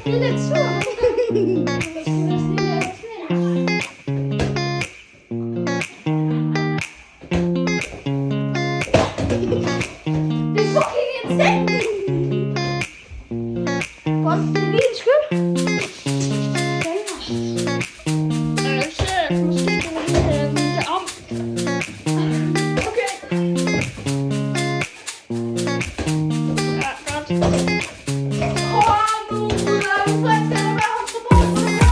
Det er lidt sur. Det er fucking insekt. Godt, det er din skyld. Måske skal vi lige om. Okay. Ja, godt. Nu er vi frisk, eller hvad har du brug for det her?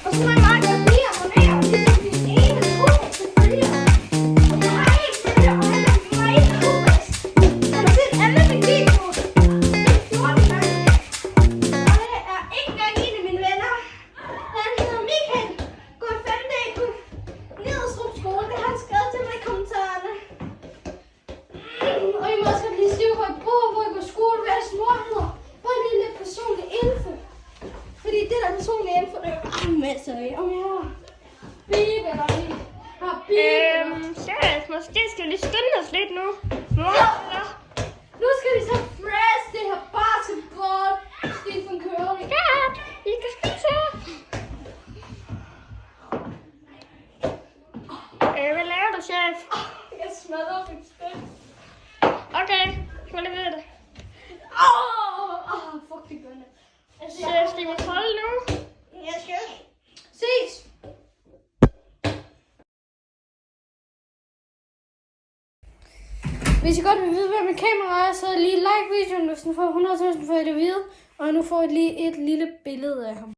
Og så må jeg meget godt lide at abonnere, ligesom min ene gruppe til følger. Jeg har en følger, og han er mig ikke gruppes. Han har set alle mine videoer. Det er 14 gange. Og det er ikke engang en af mine venner. Han hedder Michael. Går i 5. dag på Nederstrup skole. Det har han skrevet til mig i kommentarerne. Og I må også lige skrive, hvor I bor, hvor I går i skole, hvad jeres mor hedder. Bare lige lidt personlig info. Fordi det der personlige info, det er jo masser af. Om jeg har bibe eller ikke. Har bibe. Chef, måske skal vi lige skynde os lidt nu. Ja. Nu skal vi så fresh det her basketball. Stefan Curry. Ja, I kan spise. Hvad laver du, chef? Jeg smadrer mit spil. Okay, så leverer det. Fuck det gør det. Chef, skal vi holde nu? Jeg skal. Ses. Hvis I godt vil vide, hvad mit kamera er, så lige like videoen, hvis den får 100.000 for at det vide. Og nu får I lige et lille billede af ham.